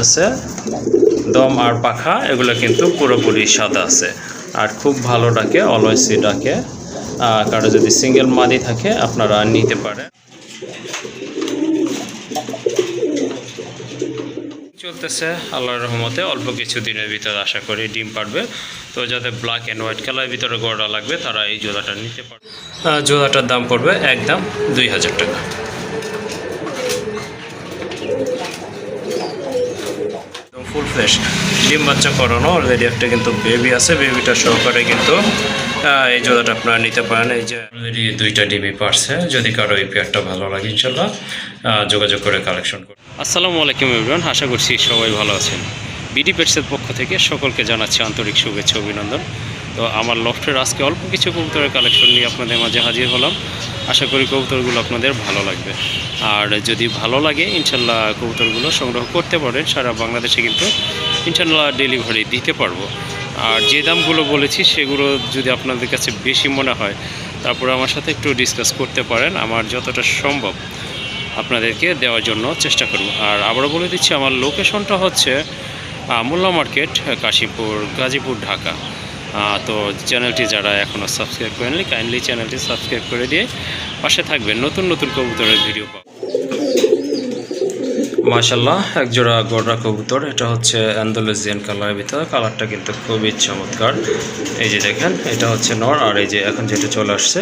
আছে দম আর পাখা এগুলো কিন্তু পুরোপুরি সাদা আছে আর খুব ভালো ডাকে, অলওয়েজই ডাকে। কারো যদি সিঙ্গেল মাদি থাকে আপনারা নিতে পারেন। চলতেছে আল্লাহর রহমতে, অল্প কিছু দিনের ভিতরে আশা করি ডিম পারবে। তো যাদের ব্ল্যাক অ্যান্ড হোয়াইট কালারের ভিতরে গড়া লাগবে তারা এই জোড়াটা নিতে পারবে। জোড়াটার দাম পড়বে একদম 2000 টাকা। ফুল ফ্রেশ ডিম বাচ্চা করানো, অলরেডি একটা কিন্তু বেবি আছে, বেবিটা সহকারে কিন্তু এই জোড়াটা আপনারা নিতে পারেন। এই যে অলরেডি 2টা ডিমই পারছে। যদি কারো এই পেয়ারটা ভালো লাগে ইনশাল্লাহ যোগাযোগ করে কালেকশন করুন। আসসালামু আলাইকুম এভরিওয়ান, আশা করছি সবাই ভালো আছেন। বিডি পেটসের পক্ষ থেকে সকলকে জানাচ্ছি আন্তরিক শুভেচ্ছা অভিনন্দন। তো আমার লফটের আজকে অল্প কিছু কবুতরের কালেকশন নিয়ে আপনাদের মাঝে হাজির হলাম। আশা করি কবুতরগুলো আপনাদের ভালো লাগবে, আর যদি ভালো লাগে ইনশাল্লাহ কবুতরগুলো সংগ্রহ করতে পারেন। সারা বাংলাদেশে কিন্তু ইনশাল্লাহ ডেলিভারি দিতে পারবো। আর যে দামগুলো বলেছি সেগুলো যদি আপনাদের কাছে বেশি মনে হয় তারপরে আমার সাথে একটু ডিসকাস করতে পারেন, আমার যতটা সম্ভব আপনাদেরকে দেওয়ার জন্য চেষ্টা করব। আর আবারও বলে দিচ্ছি আমার লোকেশনটা হচ্ছে মোল্লা মার্কেট, কাশীপুর, গাজীপুর, ঢাকা। তো চ্যানেলটি যারা এখনও সাবস্ক্রাইব করেননি কাইন্ডলি চ্যানেলটি সাবস্ক্রাইব করে দিয়ে পাশে থাকবেন, নতুন নতুন কবুতরের ভিডিও পাবেন। মাশাল্লাহ একজোড়া গড়া কবুতর, এটা হচ্ছে অ্যান্ডালুসিয়ান কালারের ভিতরে। কালারটা কিন্তু খুবই চমৎকার। এই যে দেখেন এটা হচ্ছে নর, আর এই যে এখন যেটা চলে আসছে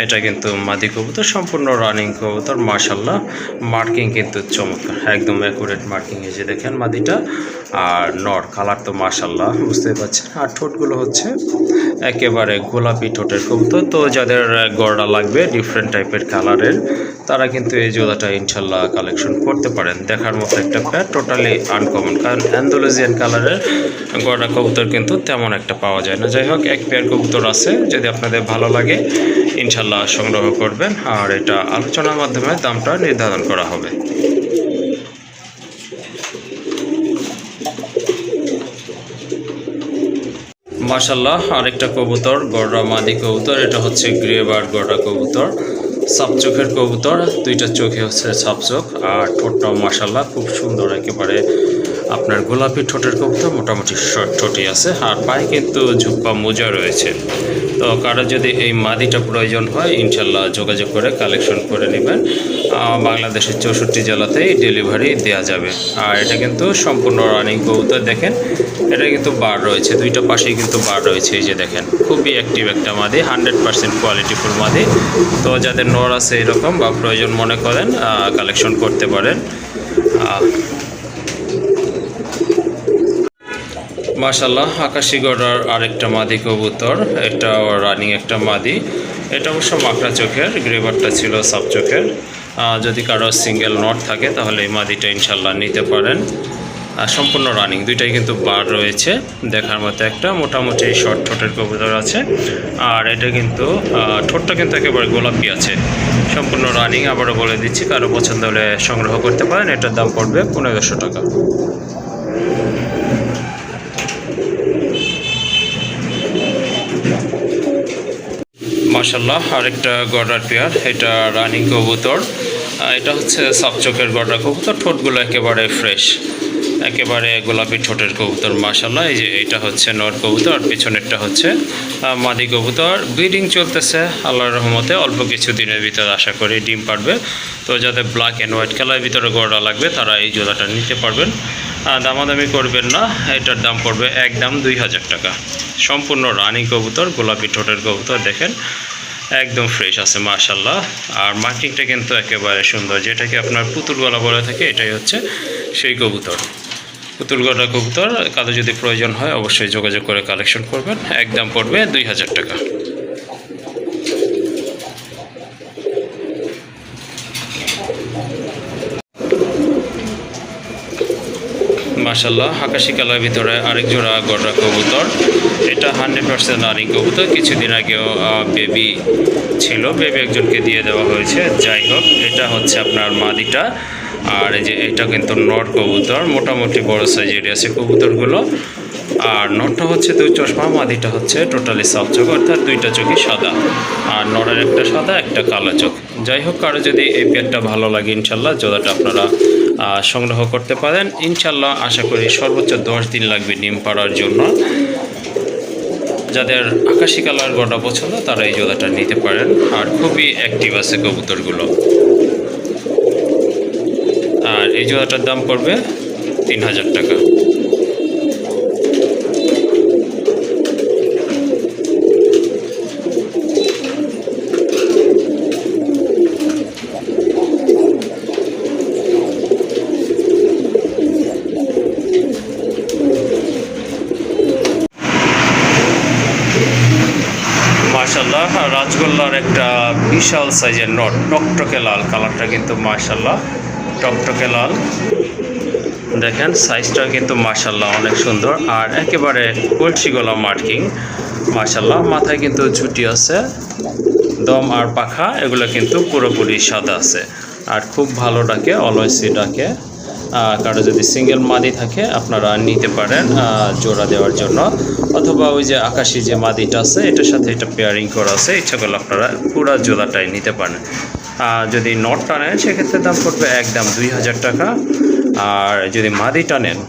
এটা কিন্তু মাদি কবুতর, সম্পূর্ণ রানিং কবুতর। মাশাল্লাহ মার্কিং কিন্তু চমৎকার, একদম অ্যাকুরেট মার্কিং। এই যে দেখেন মাদিটা আর নর, কালার তো মাশাল্লাহ বুঝতে পারছেন। আর ঠোঁটগুলো হচ্ছে একেবারে গোলাপি ঠোঁটের কবুতর। তো যাদের গড়া লাগবে ডিফারেন্ট টাইপের কালারের তারা কিন্তু এই জোড়াটা ইনশাল্লাহ কালেকশন করতে পারেন। দেখার মতো একটা পেয়ার, টোটালি আনকমন, কারণ অ্যান্ডালুসিয়ান কালারের গড়া কবুতর কিন্তু তেমন একটা পাওয়া যায় না। যাই হোক এক পেয়ার কবুতর আছে, যদি আপনাদের ভালো লাগে ইনশাল্লাহ সংগ্রহ করবেন, আর এটা আলোচনার মাধ্যমে দামটা নির্ধারণ করা হবে। মাশাল্লাহ আরেকটা কবুতর গড়া মাদি কবুতর, এটা হচ্ছে গ্রেবার গড়া কবুতর, সাপ চোখের কবুতর। 2টা চোখে হচ্ছে সাপ চোখ, আর ঠোঁটটাও মাশাল্লাহ খুব সুন্দর, একেবারে আপনার গোলাপি ঠোঁটের কবুতর, মোটামুটি শর্ট ঠোঁটই আছে। আর পায়ে কিন্তু ঝুপ্পা মোজা রয়েছে। তো কারো যদি এই মাদিটা প্রয়োজন হয় ইনশাল্লাহ যোগাযোগ করে কালেকশন করে নেবেন। বাংলাদেশের 64 জেলাতেই ডেলিভারি দেওয়া যাবে। আর এটা কিন্তু সম্পূর্ণ রানিং কবুতর। দেখেন এটা কিন্তু বার রয়েছে, 2টা পাশেই কিন্তু বার রয়েছে। এই যে দেখেন খুবই অ্যাক্টিভ একটা মাদি, 100% কোয়ালিটিফুল মাদি। তো যাদের নর আছে এরকম বা প্রয়োজন মনে করেন কালেকশন করতে পারেন। মাশাল্লাহ আকাশি গড়ার আরেকটা মাদি কবুতর, এটা রানিং একটা মাদি। এটা অবশ্য মাকড়া চোখের, গ্রেবারটা ছিল সাপ চোখের। যদি কারো সিঙ্গেল নট থাকে তাহলে এই মাদিটা ইনশাল্লাহ নিতে পারেন। সম্পূর্ণ রানিং, 2টাই কিন্তু বার রয়েছে। দেখার মতো একটা মোটামুটি শর্ট ঠোঁটের কবুতর আছে। আর এটা কিন্তু ঠোঁটটা কিন্তু একেবারে গোলাপি আছে, সম্পূর্ণ রানিং। আবারও বলে দিচ্ছি কারো পছন্দ হলে সংগ্রহ করতে পারেন। এটার দাম পড়বে 1500 টাকা। মাশাল্লাহ আরেকটা গড়ার পেয়ার, এটা রানিং কবুতর। এটা হচ্ছে সাপচোখের গড়া কবুতর, ঠোঁটগুলো একেবারে ফ্রেশ, একেবারে গোলাপি ঠোঁটের কবুতর। মাশাল্লাহ এই যে এটা হচ্ছে নর কবুতর, আর পেছনেরটা হচ্ছে মাদি কবুতর। ব্রিডিং চলতেছে আল্লাহর রহমতে, অল্প কিছু দিনের ভিতরে আশা করি ডিম পারবে। তো যাদের ব্ল্যাক অ্যান্ড হোয়াইট কালারের ভিতরে গড়া লাগবে তারা এই জোড়াটা নিতে পারবেন। দামাদামি করবেন না, এটার দাম পড়বে একদম 2000 টাকা। সম্পূর্ণ রানিং কবুতর, গোলাপি ঠোঁটের কবুতর। দেখেন একদম ফ্রেশ আছে মাশাল্লাহ। আর মার্কিংটা কিন্তু একেবারে সুন্দর, যেটাকে আপনার পুতুল গলা বলে থাকে, এটাই হচ্ছে সেই কবুতর, পুতুল গলা কবুতর। কারো যদি প্রয়োজন হয় অবশ্যই যোগাযোগ করে কালেকশন করবেন। একদম পড়বে 2000 টাকা। মাশাল্লাহ আকাশি কালার ভিতরে আরেক জোড়া গড়া কবুতর, এটা 100% রানিং কবুতর। কিছুদিন আগেও বেবি ছিল, বেবি একজনকে দিয়ে দেওয়া হয়েছে। যাই হোক এটা হচ্ছে আপনার মাদিটা, আর এই যে এটা কিন্তু নর কবুতর, মোটামুটি বড় সাইজের আছে কবুতরগুলো। আর নরটা হচ্ছে 2 চশমা, মাদিটা হচ্ছে টোটালি সাপ চোখ, অর্থাৎ 2টা চোখই সাদা। আর নরের একটা সাদা একটা কালো চোখ। যাই হোক কারো যদি এই পেয়ারটা ভালো লাগে ইনশাল্লাহ জোড়াটা আপনারা সংগ্রহ করতে পারেন। ইনশাল্লাহ আশা করি সর্বোচ্চ 10 দিন লাগবে ডিম পাড়ার জন্য। যাদের আকাশি কালার গড়া পছন্দ তারা এই জোড়াটা নিতে পারেন। আর খুবই অ্যাক্টিভ আছে কবুতরগুলো। আর এই জোড়াটার দাম পড়বে 3000 টাকা। মাশাআল্লাহ রাজগোল্লার একটা বিশাল সাইজের নট, টকটকে লাল কালারটা কিন্তু মাশাআল্লাহ টকটকে লাল। দেখেন সাইজটা কিন্তু মাশাআল্লাহ অনেক সুন্দর। আর একেবারে কলসি গলা মার্কিং মাশাআল্লাহ। মাথায় কিন্তু ঝুটি আছে, দম আর পাখা এগুলো কিন্তু পুরোপুরি সাদা আছে। আর খুব ভালো ডাকে, অলওয়েজই ডাকে। কারো যদি সিঙ্গেল মাদি থাকে আপনারা নিতে পারেন জোড়া দেওয়ার জন্য, অথবা ওই যে আকাশি যে মাদিটা আছে এটার সাথে এটা পেয়ারিং করা আছে, ইচ্ছা করলে আপনারা পুরো জোড়াটাই নিতে পারেন। যদি নটটা নেন সেক্ষেত্রে দাম পড়বে একদম 2000 টাকা। আর যদি মাদিটা নেন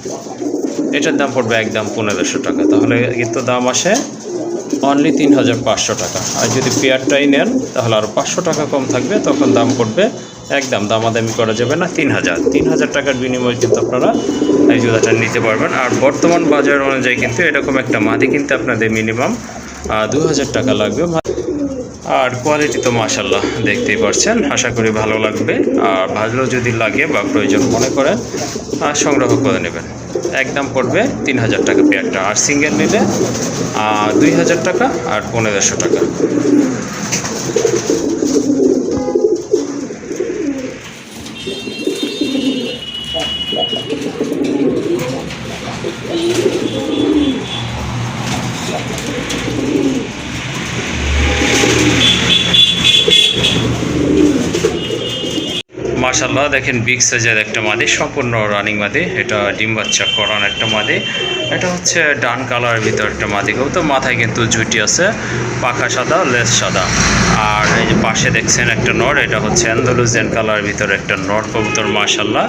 এটার দাম পড়বে একদম 1500 টাকা। তাহলে কিন্তু দাম আসে অনলি 3500 টাকা। আর যদি পেয়ারটাই নেন তাহলে আরও 500 টাকা কম থাকবে, তখন দাম পড়বে একদম দামাদামি করা যাবে না 3000 টাকার বিনিময়ে কিন্তু আপনারা এই জোড়াটা নিতে পারবেন। আর বর্তমান বাজার অনুযায়ী কিন্তু এরকম একটা মাদি কিনতে আপনাদের মিনিমাম 2000 টাকা লাগবে। আর কোয়ালিটি তো মাশাআল্লাহ দেখতেই পাচ্ছেন, আশা করি ভালো লাগবে। আর ভালো যদি লাগে বা প্রয়োজন মনে করেন সংগ্রহ করে নেবেন। একদম পড়বে 3000 টাকা পেয়ারটা। আর সিঙ্গেল নিলে 2000 টাকা আর 1500 টাকা। মাশাআল্লাহ দেখেন বিগ সাইজের একটা মাদি, সম্পূর্ণ রানিং মাদি। এটা ডিম বাচ্চা করান একটা মাদি। এটা হচ্ছে ডান কালারের ভিতর একটা মাদি কবুতর। মাথায় কিন্তু ঝুটি আছে, পাখা সাদা, লেজ সাদা। আর এই যে পাশে দেখছেন একটা নর, এটা হচ্ছে অ্যান্ডালুজিয়ান কালারের ভিতরে একটা নর কবুতর মাশাআল্লাহ।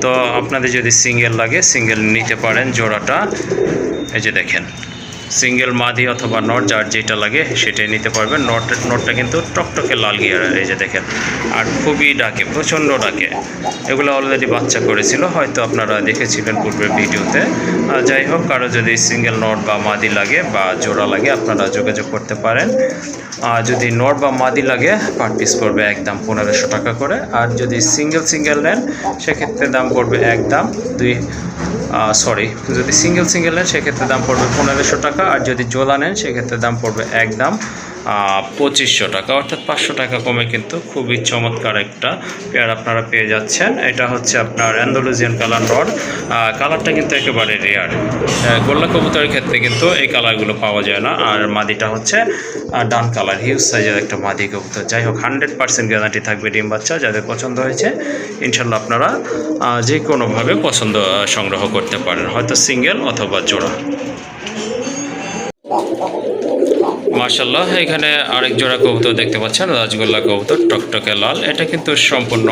তো আপনাদের যদি সিঙ্গেল লাগে সিঙ্গেল নিতে পারেন জোড়াটা। এই যে দেখেন সিঙ্গেল মাদি অথবা নট যার যেটা লাগে সেটাই নিতে পারবেন। নটটা কিন্তু টকটকে লাল গিয়ারের, এই যে দেখেন। আর খুবই ডাকে, প্রচণ্ড ডাকে। এগুলো অলরেডি বাচ্চা করেছিল, হয়তো আপনারা দেখেছিলেন পূর্বের ভিডিওতে। যাই হোক, কারো যদি সিঙ্গেল নট বা মাদি লাগে বা জোড়া লাগে আপনারা যোগাযোগ করতে পারেন। যদি নট বা মাদি লাগে পার পিস পড়বে একদম 1500 টাকা করে। আর যদি সিঙ্গেল নেন সেক্ষেত্রে দাম পড়বে একদম যদি সিঙ্গেল নেন সেক্ষেত্রে দাম পড়বে 1500 টাকা। আর যদি জোড়া নেন সেক্ষেত্রে দাম পড়বে একদম 2500 টাকা, অর্থাৎ 500 টাকা কমে কিন্তু খুবই চমৎকার একটা পেয়ার আপনারা পেয়ে যাচ্ছেন। এটা হচ্ছে আপনার অ্যান্ডালুজিয়ান কালার নট। কালারটা কিন্তু একেবারে রেয়ার। গোল্লা কবুতরের ক্ষেত্রে কিন্তু এই কালারগুলো পাওয়া যায় না। আর মাদিটা হচ্ছে ডান কালার, হিউজ সাইজের একটা মাদি কবুতর। যাই হোক 100% গ্যারান্টি থাকবে ডিম বাচ্চা। যাদের পছন্দ হয়েছে ইনশাল্লাহ আপনারা যে কোনোভাবে পছন্দ সংগ্রহ করতে পারেন, হয়তো সিঙ্গেল অথবা জোড়া। মাশাআল্লাহ এখানে আরেক জোড়া কবুতর দেখতে পাচ্ছেন, রাজগোল্লা কবুতর টকটকে লাল। এটা কিন্তু সম্পূর্ণ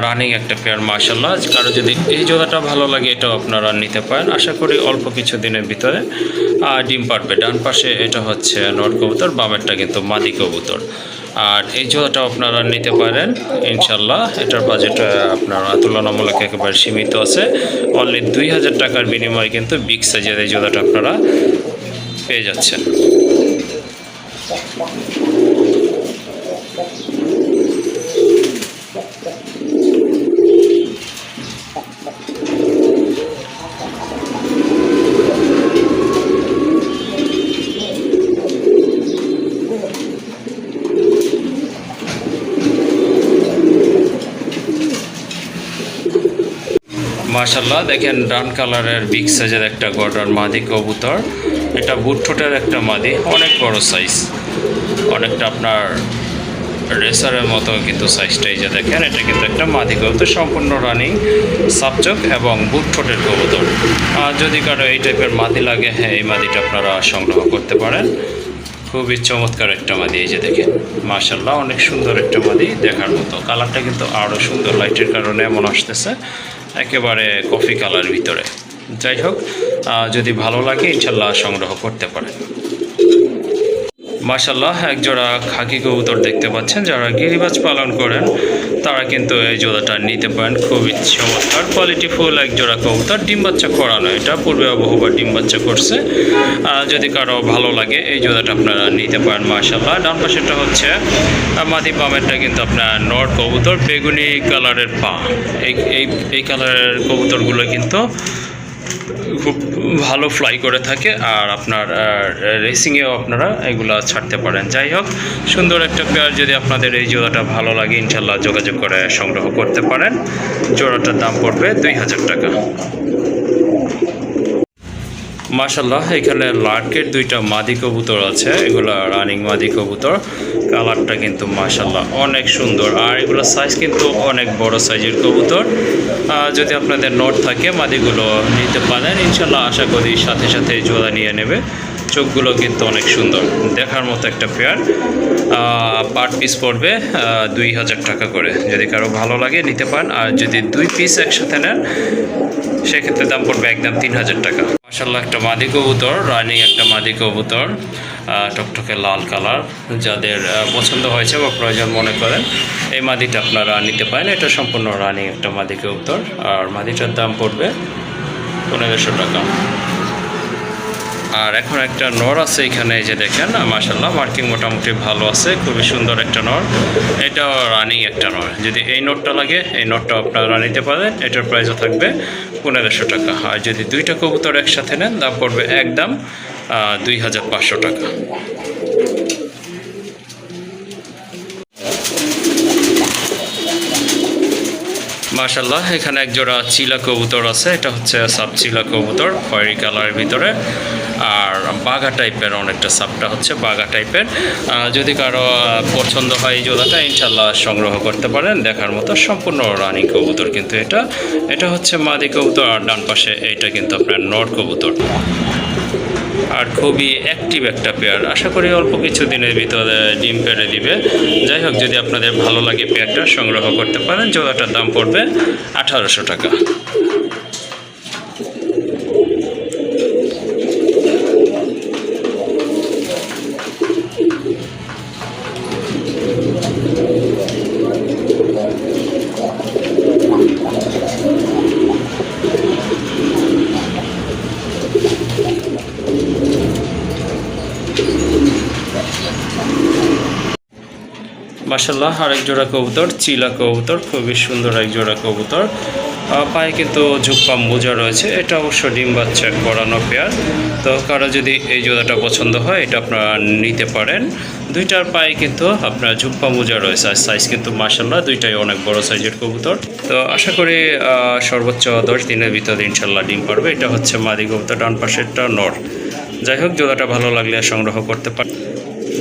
রানিং একটা পেয়ার মাশাআল্লাহ। কারো যদি এই জোড়াটা ভালো লাগে এটাও আপনারা নিতে পারেন। আশা করি অল্প কিছু দিনের ভিতরে ডিম পারবে। ডান পাশে এটা হচ্ছে নর কবুতর, বামেরটা কিন্তু মাদি কবুতর। আর এই জোড়াটাও আপনারা নিতে পারেন ইনশাল্লাহ। এটার বাজেট আপনার তুলনামূলক একেবারে সীমিত আছে। অনলি 2000 টাকার বিনিময়ে কিন্তু বিগ সাইজের এই জোড়াটা আপনারা পেয়ে যাচ্ছেন। মাশাআল্লাহ দেখেন ডান কালারের বিগ সাইজের একটা গর্ডার মাদি কবুতর। এটা বুট ঠোঁটের একটা মাদি, অনেক বড় সাইজ, অনেকটা আপনার রেসারের মতো কিন্তু সাইজটা। এই যে দেখেন এটা কিন্তু একটা মাদি কবুতর, সম্পূর্ণ রানিং, সাবচক এবং বুট ঠোঁটের কবুতর। যদি কারো এই টাইপের মাদি লাগে, হ্যাঁ এই মাদিটা আপনারা সংগ্রহ করতে পারেন। খুবই চমৎকার একটা মাদি, এই যে দেখেন মাশাআল্লাহ অনেক সুন্দর একটা মাদি, দেখার মতো। কালারটা কিন্তু আরও সুন্দর, লাইটের কারণে এমন আসতেছে, একেবারে কফি কালার ভিতরে। যাই হোক, যদি ভালো লাগে ইনশাল্লাহ সংগ্রহ করতে পারেন। মাশাআল্লাহ একজোড়া খাকি কবুতর দেখতে পাচ্ছেন, যারা গিরিবাজ পালন করেন তারা কিন্তু এই জোড়াটা নিতে পারেন। খুবই চমৎকার কোয়ালিটি ফুল একজোড়া কবুতর, ডিম বাচ্চা করানো, এটা পূর্বে বহুবার ডিম বাচ্চা করছে। যদি কারো ভালো লাগে এই জোড়াটা আপনারা নিতে পারেন। মাশাআল্লাহ ডান পাশেরটা হচ্ছে মাদি, পামেরটা কিন্তু আপনার নর কবুতর, বেগুনি কালারের পা। এই কালারের কবুতরগুলো কিন্তু খুব ভালো ফ্লাই করে থাকে, আর আপনার রেসিংয়েও আপনারা এগুলা ছাড়তে পারেন। যাই হোক, সুন্দর একটা পেয়ার, যদি আপনাদের এই জোড়াটা ভালো লাগে ইনশাল্লাহ যোগাযোগ করে সংগ্রহ করতে পারেন। জোড়াটার দাম পড়বে 2000 টাকা। মাশাআল্লাহ এখানে লার্কের দুইটা মাদি কবুতর আছে, এগুলো রানিং মাদি কবুতর। কালারটা কিন্তু মাশাআল্লাহ অনেক সুন্দর, আর এগুলো সাইজ কিন্তু অনেক বড় সাইজের কবুতর। যদি আপনাদের নট থাকে মাদিগুলো নিতে পারেন ইনশাআল্লাহ, আশা করি সাথে সাথে জোড়া নিয়ে নেবে। চোখগুলো কিন্তু অনেক সুন্দর, দেখার মতো একটা পেয়ার। পার পিস পড়বে 2000 টাকা করে, যদি কারো ভালো লাগে নিতে পারেন। আর যদি 2 পিস একসাথে নেন সেক্ষেত্রে দাম পড়বে একদম 3000 টাকা। মাশাআল্লাহ একটা মাদি কবুতর, রানিং একটা মাদি কবুতর, টকটকে লাল কালার। যাদের পছন্দ হয়েছে বা প্রয়োজন মনে করেন এই মাদিটা আপনারা নিতে পারেন। এটা সম্পূর্ণ রানিং একটা মাদি কবুতর, আর মাদিটার দাম পড়বে 1500 টাকা। আর এখন একটা নর আছে এখানে, যে দেখেন মাশাআল্লাহ মার্কিং মোটামুটি ভালো আছে, খুবই সুন্দর একটা নর। এটাও রানিং একটা নর, যদি এই নটটা লাগে এই নটটা আপনারা নিতে পারেন। এটার প্রাইসও থাকবে 1500 টাকা। আর যদি দুইটা কবুতর একসাথে নেন দাম পড়বে একদম 2500 টাকা। মাশাআল্লাহ এখানে একজোড়া চিলা কবুতর আছে, এটা হচ্ছে সাব চিলা কবুতর, খয়েরি কালারের ভিতরে, আর বাঘা টাইপের, অনেকটা সাবটা হচ্ছে বাঘা টাইপের। যদি কারো পছন্দ হয় এই জোড়াটা ইনশাল্লাহ সংগ্রহ করতে পারেন। দেখার মতো সম্পূর্ণ রানিং কবুতর কিন্তু এটা হচ্ছে মাদি কবুতর, আর ডান পাশে এইটা কিন্তু আপনার নর কবুতর। আর খুবই অ্যাক্টিভ একটা পেয়ার, আশা করি অল্প কিছু দিনের ভিতরে ডিম পেড়ে দিবে। যাই হোক, যদি আপনাদের ভালো লাগে পেয়ারটা সংগ্রহ করতে পারেন। জোড়াটার দাম পড়বে 1800 টাকা। মাশাআল্লাহ আরেক জোড়া কবুতর, চিলা কবুতর, খুবই সুন্দর এক জোড়া কবুতর। পায়ে কিন্তু ঝুপ্পা মোজা রয়েছে, এটা অবশ্য ডিম বাচ্চা করানো পেয়ার। তো কারো যদি এই জোড়াটা পছন্দ হয় এটা আপনারা নিতে পারেন। দুইটার পায়ে কিন্তু আপনার ঝুপ্পা মোজা রয়েছে, আর সাইজ কিন্তু মাশাআল্লাহ দুইটাই অনেক বড় সাইজের কবুতর। তো আশা করি সর্বোচ্চ 10 দিনের ভিতরে ইনশাল্লাহ ডিম পারবে। এটা হচ্ছে মাদি কবুতর, ডান পাশেরটা নর। যাই হোক, জোড়াটা ভালো লাগলে সংগ্রহ করতে পারেন।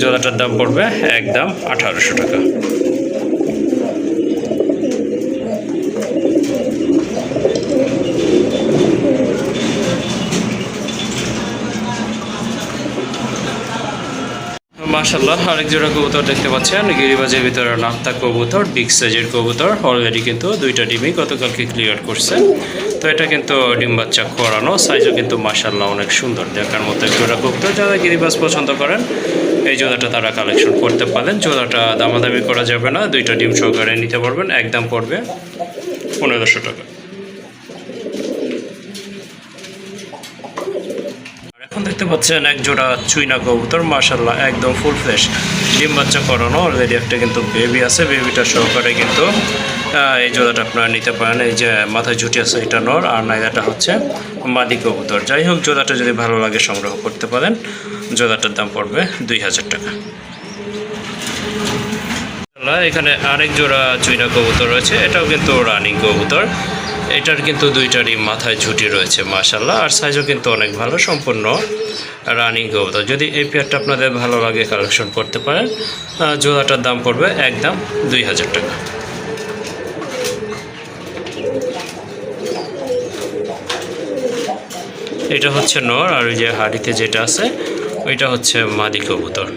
জোড়াটার দাম পড়বে একদম 1800 টাকা। মাশাআল্লাহ আরেক জোড়া কবুতর দেখতে পাচ্ছেন, গিরিবাজের ভিতরে নাপ্তা কবুতর, বিগ সাইজের কবুতর। অলরেডি কিন্তু দুইটা ডিমই গতকালকে ক্লিয়ার করছে। তো এটা কিন্তু ডিম বাচ্চা করানো, সাইজও কিন্তু মাশাআল্লাহ অনেক সুন্দর, দেখার মতো এক জোড়া কবুতর। যারা গিরিবাজ পছন্দ করেন এই জোড়াটা তারা কালেকশন করতে পারেন। জোড়াটা দামাদামি করা যাবে না, দুইটা ডিম সহকারে নিতে পারবেন। একদম পড়বে 1500 টাকা। এখন দেখতে পাচ্ছেন এক জোড়া চুইনা কবুতর, মাশাআল্লাহ একদম ফুল ফ্রেশ, ডিম বাচ্চা করানো। অলরেডি একটা কিন্তু বেবি আছে, বেবিটা সহকারে কিন্তু এই জোড়াটা আপনারা নিতে পারেন। এই যে মাথায় ঝুটি আছে এটা নর, আর নাইদাটা হচ্ছে মাদি কবুতর। যাই হোক, জোড়াটা যদি ভালো লাগে সংগ্রহ করতে পারেন। জোড়াটার দাম পড়বে 2000 টাকা। এখানে আরেক জোড়া চুইনা কবুতর রয়েছে, এটাও কিন্তু রানিং কবুতর। এটার কিন্তু দুইটারই মাথায় ঝুটি রয়েছে মাশাআল্লাহ, আর সাইজও কিন্তু অনেক ভালো, সম্পূর্ণ রানিং কবুতর। যদি এই পেয়ারটা আপনাদের ভালো লাগে কালেকশন করতে পারেন। জোড়াটার দাম পড়বে একদম 2000 টাকা। এটা হচ্ছে নর, আর ওই যে হাড়িতে যেটা আছে ওইটা হচ্ছে মাদি কবুতর।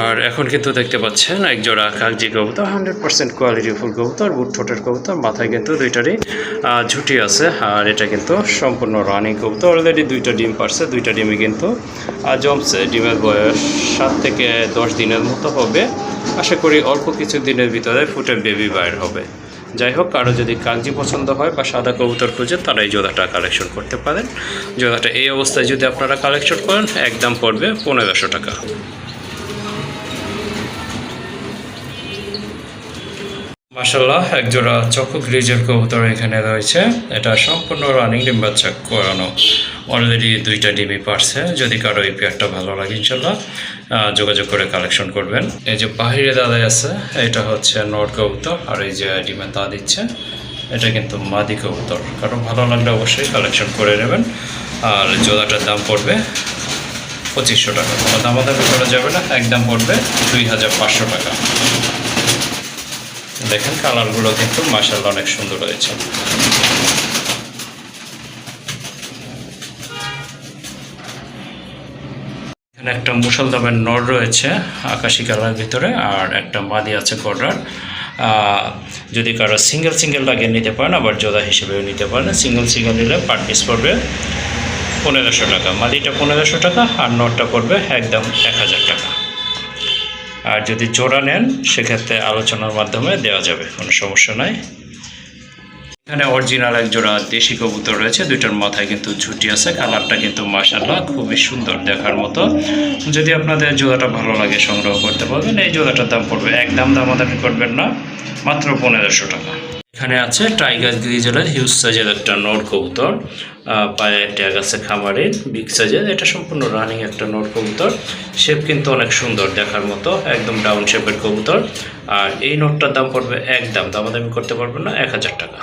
আর এখন কিন্তু দেখতে পাচ্ছেন এক জোড়া কাগজি কবুতর, 100% কোয়ালিটি ফুল কবুতর, বুট ঠোঁটের কবুতর, মাথায় কিন্তু দুইটারই ঝুঁটি আছে। আর এটা কিন্তু সম্পূর্ণ রানিং কবুতর, অলরেডি 2টা ডিম পারছে, 2টা ডিমই কিন্তু জমছে। ডিমের বয়স 7 থেকে 10 দিনের মতো হবে। আশা করি অল্প কিছু দিনের ভিতরে ফুটে বেবি বাইর হবে। যাই হোক, কারো যদি কাগজি পছন্দ হয় বা সাদা কবুতর খুঁজে, তারা এই জোড়াটা কালেকশন করতে পারেন। জোড়াটা এই অবস্থায় যদি আপনারা কালেকশন করেন, একদম পড়বে 1500 টাকা। মাশাআল্লাহ, একজোড়া চকো গ্রিজের কবুতর এখানে রয়েছে। এটা সম্পূর্ণ রানিং, ডিম বাচ্চা করানো, অলরেডি 2টা ডিমই পারছে। যদি কারো এই পেয়ারটা ভালো লাগে, ইনশাল্লাহ যোগাযোগ করে কালেকশন করবেন। এই যে বাহিরে দাদাই আছে, এটা হচ্ছে নর কবুতর, আর এই যে ডিমে তা দিচ্ছে, এটা কিন্তু মাদি কবুতর। কারণ ভালো লাগলে অবশ্যই কালেকশন করে নেবেন। আর জোড়াটার দাম পড়বে 2500 টাকা। কোনো দামাদামি করা যাবে না, একদম পড়বে 2500 টাকা। দেখেন কালারগুলো কিন্তু মাশাআল্লাহ অনেক সুন্দর হয়েছে। এখানে একটা মুষলধামের নর রয়েছে আকাশি কালার ভিতরে, আর একটা মাদি আছে গড়ার। যদি কারো সিঙ্গেল লাগিয়ে নিতে পারেন, আবার জোড়া হিসেবেও নিতে পারেন। সিঙ্গেল নিলে পার পিস পড়বে 1500 টাকা, মাদিটা 1500 টাকা, আর নরটা পড়বে একদম 1000 টাকা। আর যদি জোড়া নেন, সেক্ষেত্রে আলোচনার মাধ্যমে দেওয়া যাবে, কোনো সমস্যা নাই। এখানে অরিজিনাল এক জোড়া দেশি কবুতর রয়েছে, 2টার মাথায় কিন্তু ঝুঁটি আছে। কালারটা কিন্তু মাশাআল্লাহ খুবই সুন্দর দেখার মতো। যদি আপনাদের জোড়াটা ভালো লাগে, সংগ্রহ করতে পারবেন। এই জোড়াটার দাম পড়বে, একদম দামাদামি করবেন না, মাত্র 1500 টাকা। এখানে আছে টাইগার গ্রিজেলের হিউজ সাইজের একটা নর কবুতর, পায়ে ট্যাগ আছে খামারের, বিগ সাইজের। এটা সম্পূর্ণ রানিং একটা নর কবুতর। শেপ কিন্তু অনেক সুন্দর দেখার মতো, একদম ডাউন শেপের কবুতর। আর এই নটটার দাম পড়বে, একদম দামাদামি করতে পারবেন না, 1000 টাকা।